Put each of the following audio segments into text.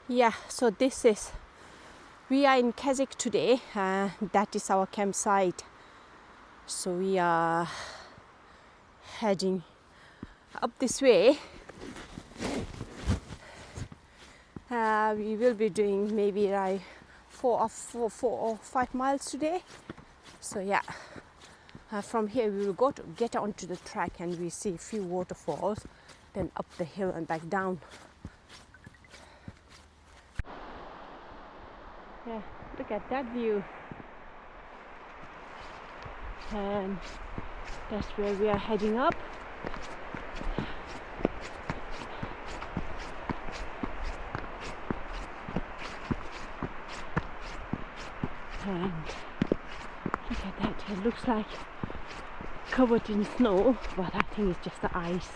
Yeah, so we are in Kazakh today. That is our campsite. So we are heading up this way. We will be doing maybe like 4 or 5 miles today. So yeah, from here we will get onto the track and we see a few waterfalls, then up the hill and back down. Yeah, look at that view. And that's where we are heading up. And look at that, it looks like covered in snow, but I think it's just the ice.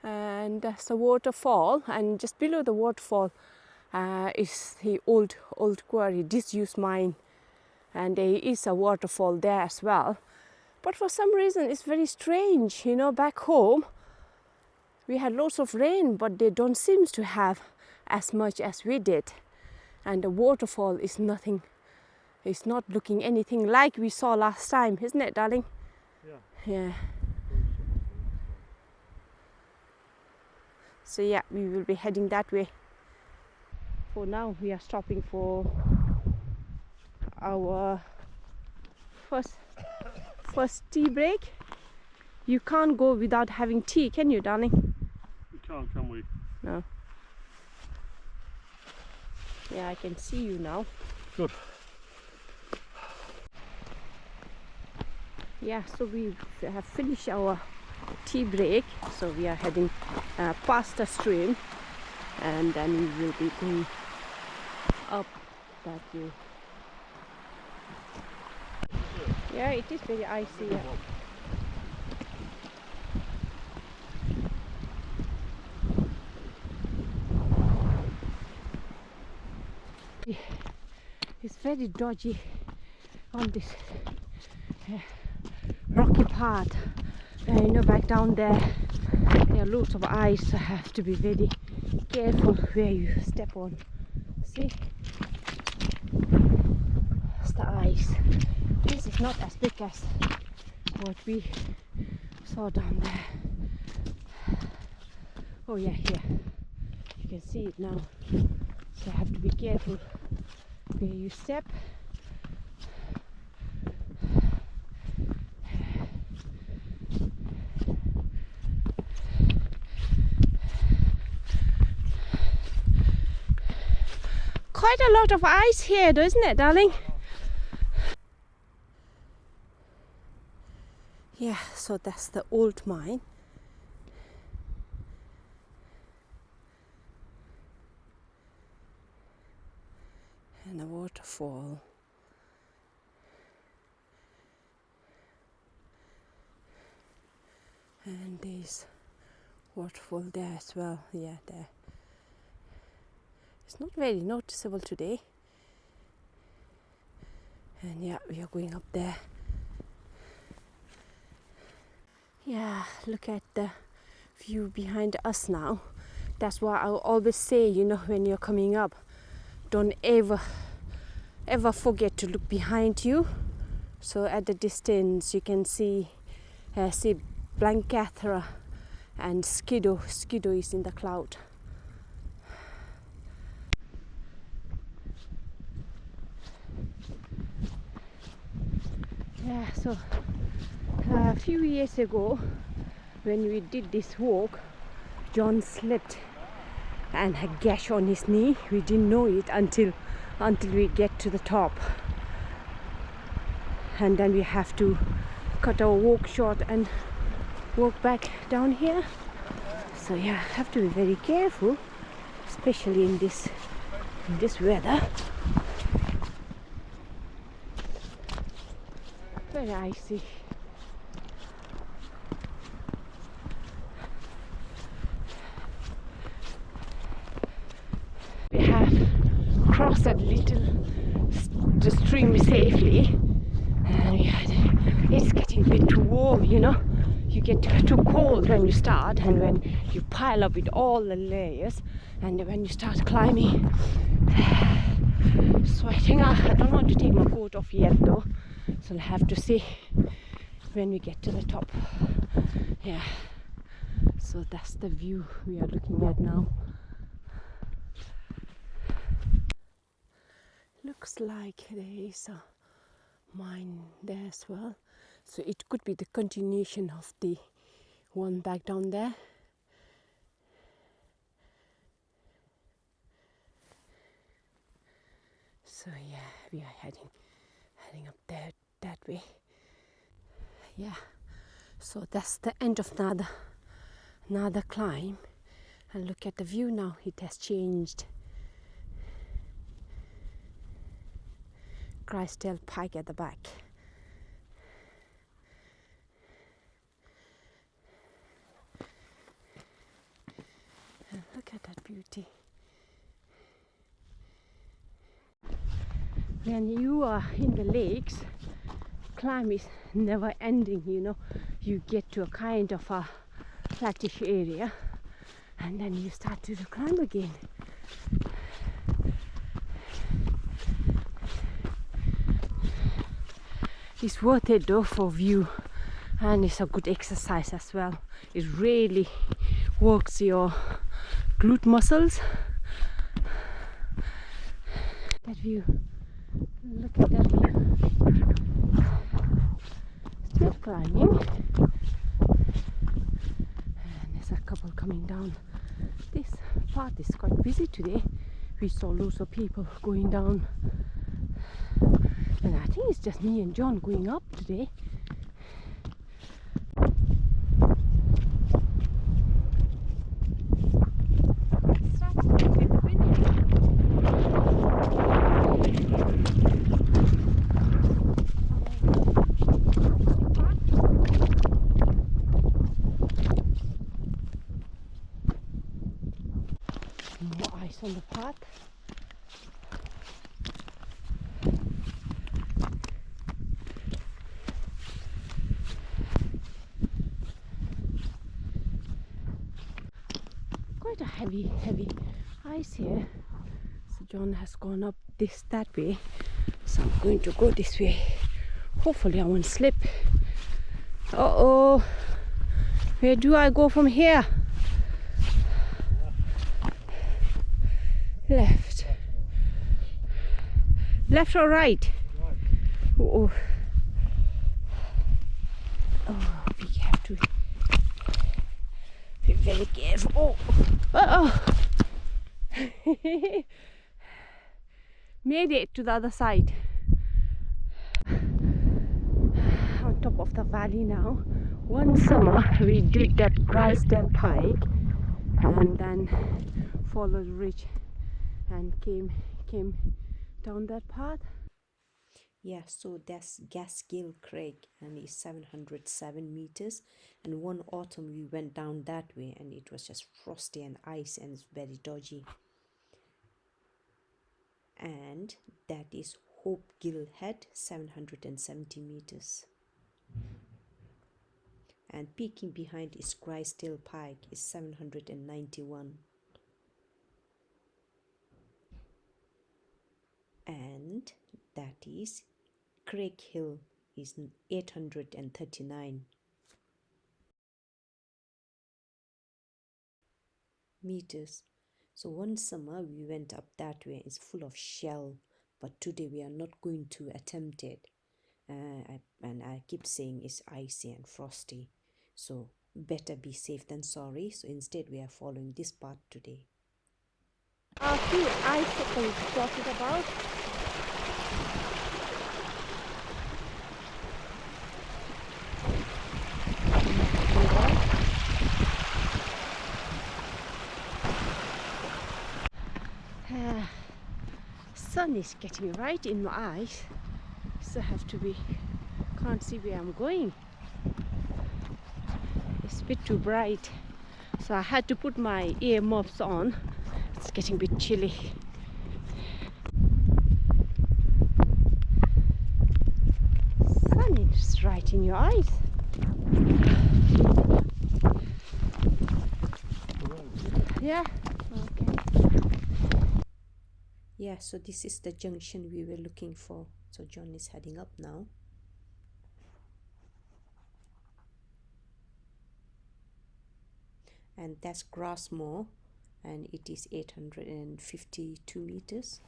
And that's the waterfall, and just below the waterfall is the old quarry, disused mine, and there is a waterfall there as well. But for some reason it's very strange, back home we had lots of rain, but they don't seem to have as much as we did, and the waterfall is nothing. It's not looking anything like we saw last time, isn't it, darling? Yeah. So yeah, we will be heading that way. For now, we are stopping for our first tea break. You can't go without having tea, can you, darling? We can't, can we? No. Yeah, I can see you now. Good. Yeah, so we have finished our tea break, so we are heading past the stream, and then we will be going up that way. Yeah, it is very icy. Yeah. It's very dodgy on this rocky path. Back down there are lots of ice, so have to be very careful where you step on. See? It's the ice. This is not as big as what we saw down there. Oh yeah, here. You can see it now. So have to be careful where you step. Quite a lot of ice here, though, isn't it, darling? Yeah, so that's the old mine. And a waterfall. And there's waterfall there as well. Yeah, there. It's not very noticeable today. And yeah, we are going up there. Yeah, look at the view behind us now. That's why I always say, when you're coming up, don't ever forget to look behind you. So at the distance you can see Blancathra and Skidoo. Skidoo is in the cloud. Yeah, so a few years ago when we did this walk, John slipped and had a gash on his knee. We didn't know it until we get to the top. and then we have to cut our walk short and walk back down here. So yeah, have to be very careful, especially in this weather. Very icy. We have crossed that the stream safely, and it's getting a bit too warm, you know. You get too cold when you start, and when you pile up with all the layers, and when you start climbing, sweating. I don't want to take my coat off yet though, so I'll have to see when we get to the top. Yeah, so that's the view we are looking at now. Looks like there is a mine there as well, so it could be the continuation of the one back down there. So yeah, we are heading up there that way. Yeah, so that's the end of another climb, and look at the view now. It has changed. Crystal Pike at the back. And look at that beauty. When you are in the lakes, climb is never ending, you know. You get to a kind of a flattish area, and then you start to climb again. It's worth it though for view, and it's a good exercise as well. It really works your glute muscles. That view, look at that view. Still climbing, and there's a couple coming down. This path is quite busy today. We saw loads of people going down. And I think it's just me and John going up today. More ice on the path. Quite a heavy ice here. So John has gone up that way, so I'm going to go this way. Hopefully I won't slip. Uh-oh, where do I go from here? Left or right? Oh, we have to be very careful. Oh. Made it to the other side. On top of the valley now. One summer we did that Crystal Pike, and then followed ridge and came down that path. Yeah, so that's Crag Hill, and it's 707 meters. And one autumn we went down that way, and it was just frosty and ice, and it's very dodgy. And that is Hope Gill Head, 770 meters. And peeking behind is Crystal Pike, is 791. And that is Crag Hill, is 839 meters. So one summer we went up that way. It's full of shell, but today we are not going to attempt it. And I keep saying it's icy and frosty, so better be safe than sorry. So instead we are following this path today. A few icicles dotted about. Sun is getting right in my eyes, so I have to be, can't see where I'm going. It's a bit too bright, so I had to put my earmuffs on. It's getting a bit chilly. Sun is right in your eyes. Yeah, okay. Yeah, so this is the junction we were looking for. So John is heading up now. And that's Grassmore, and it is 852 meters.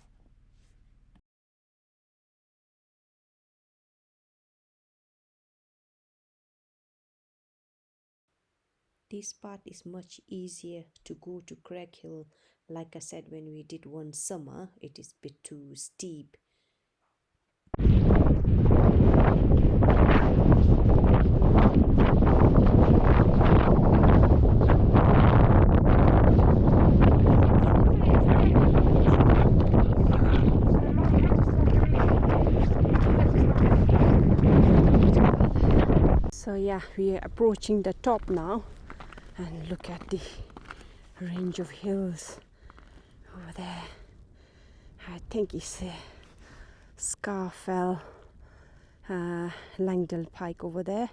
This part is much easier to go to Crag Hill. Like I said, when we did one summer, it is a bit too steep. So yeah, we are approaching the top now, and look at the range of hills over there. I think it's Scarfell, Langdale Pike over there.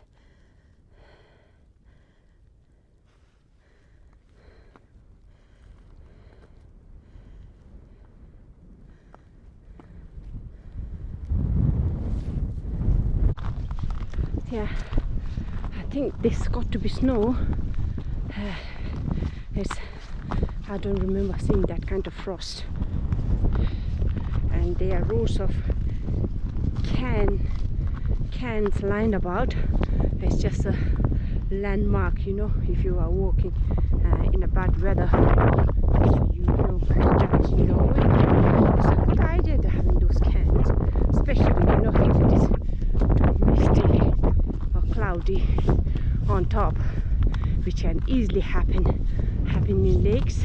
Yeah, I think this got to be snow. I don't remember seeing that kind of frost. And there are rows of cans lined about. It's just a landmark, you know, if you are walking in a bad weather, so you know which direction you're going. It's a good idea to having those cans, especially, you know, if it is too misty or cloudy on top, which can easily happen in lakes.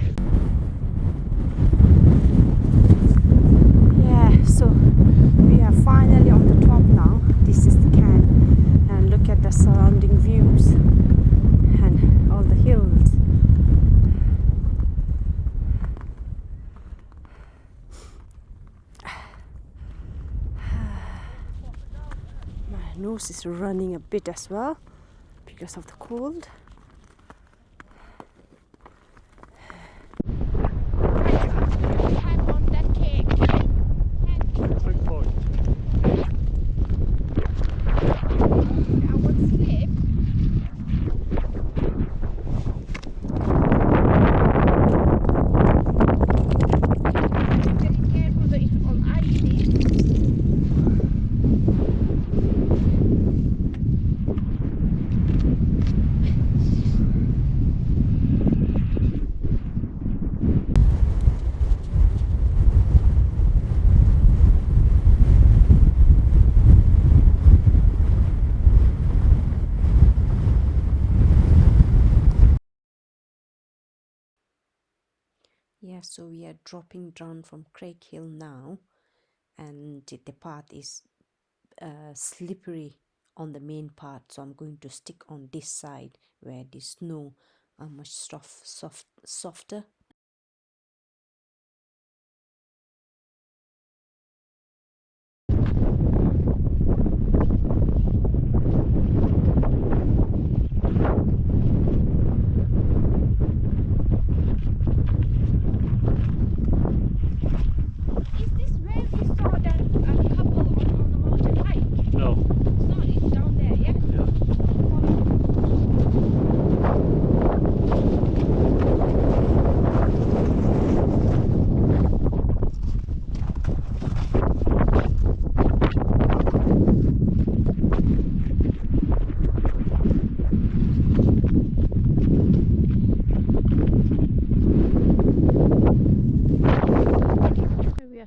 Yeah, so we are finally on the top now. This is the can, and look at the surrounding views and all the hills. My nose is running a bit as well because of the cold. Yeah, so we are dropping down from Crag Hill now, and the path is slippery on the main part, so I'm going to stick on this side where the snow are much softer.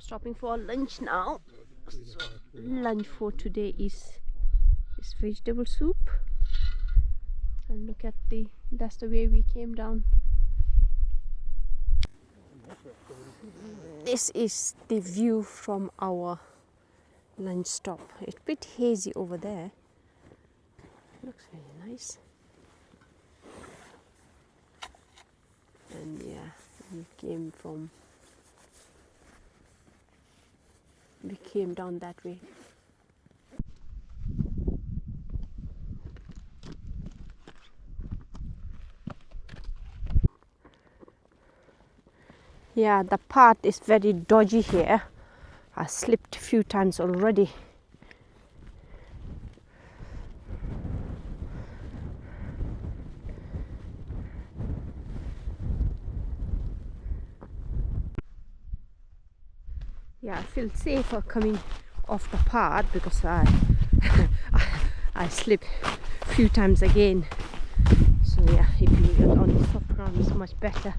Stopping for lunch now. So lunch for today is vegetable soup, and look at that's the way we came down. this is the view from our lunch stop. It's a bit hazy over there. Looks very nice. And yeah, we came down that way. Yeah, the path is very dodgy here. I slipped a few times already. Yeah, I feel safer coming off the path because I slipped a few times again. So yeah, if you get on the soft ground, it's much better.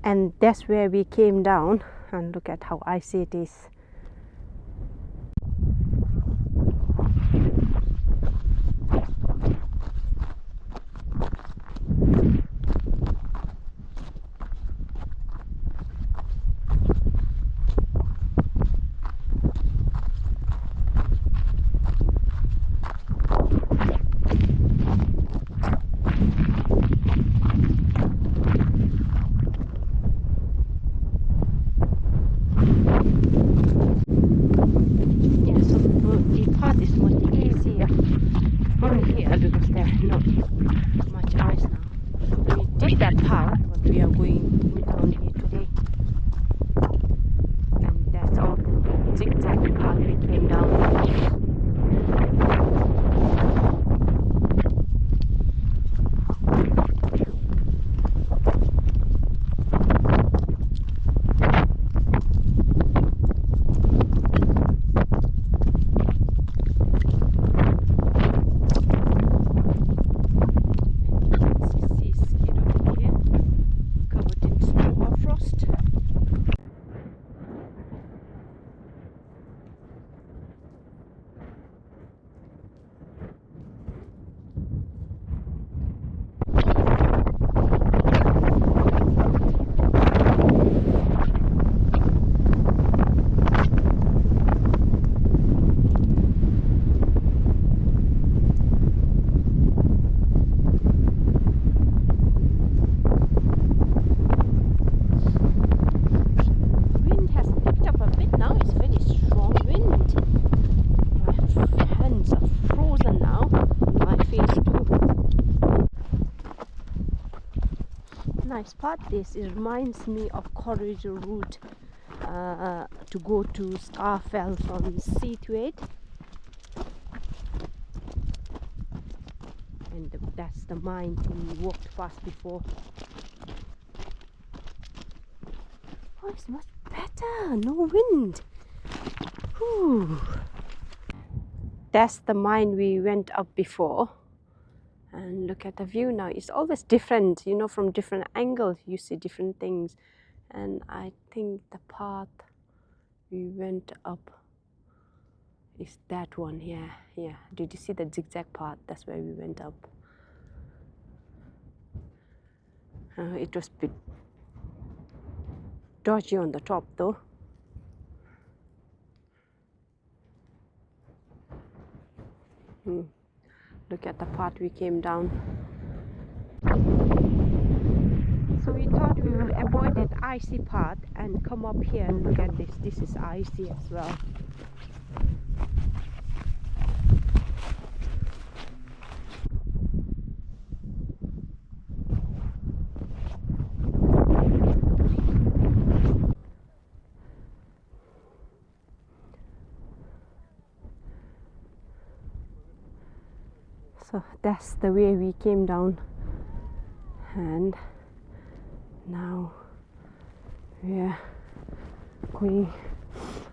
And that's where we came down, and look at how icy it is. That path what we are going down here today, and that's all the zigzag path we came down. Nice spot this. It reminds me of corridor route to go to Starfell from C28, and that's the mine we walked past before. Oh, it's much better, no wind. Whew. That's the mine we went up before. And look at the view now. It's always different, you know, from different angles you see different things. And I think the path we went up is that one here. Yeah, did you see the zigzag path? That's where we went up. It was a bit dodgy on the top though. Look at the path we came down. So we thought we will avoid that icy path and come up here and look at this. This is icy as well. So that's the way we came down, and now we are going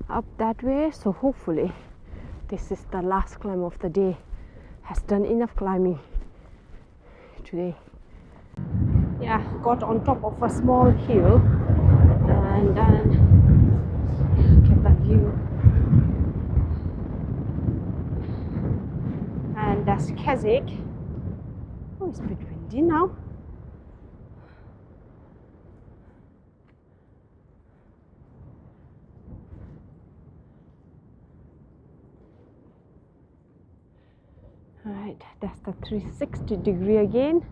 up that way. So hopefully this is the last climb of the day. Has done enough climbing today. Yeah, got on top of a small hill and then look at that view. And that's Keswick. Oh, it's a bit windy now. Alright, that's the 360 degree again.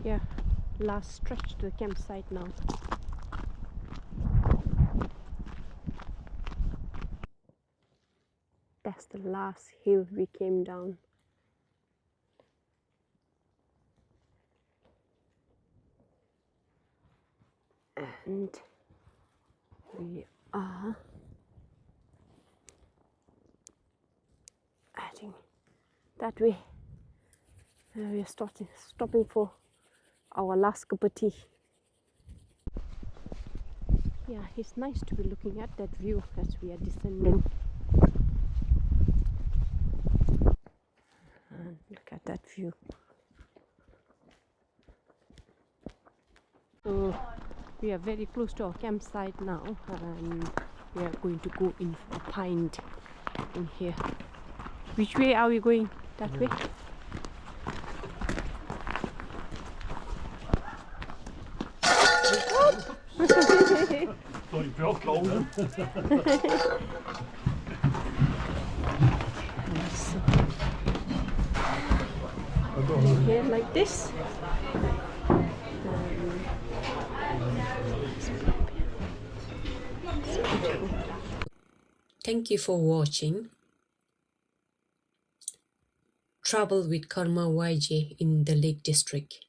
Yeah, last stretch to the campsite now. That's the last hill we came down. And we are heading that way. We are stopping for our last cup of tea. Yeah, it's nice to be looking at that view as we are descending. And look at that view. So we are very close to our campsite now, and we are going to go in for a pint in here. Which way are we going? That way? Thought you felt cold. Here like this. Thank you for watching. Travel with Karma YJ in the Lake District.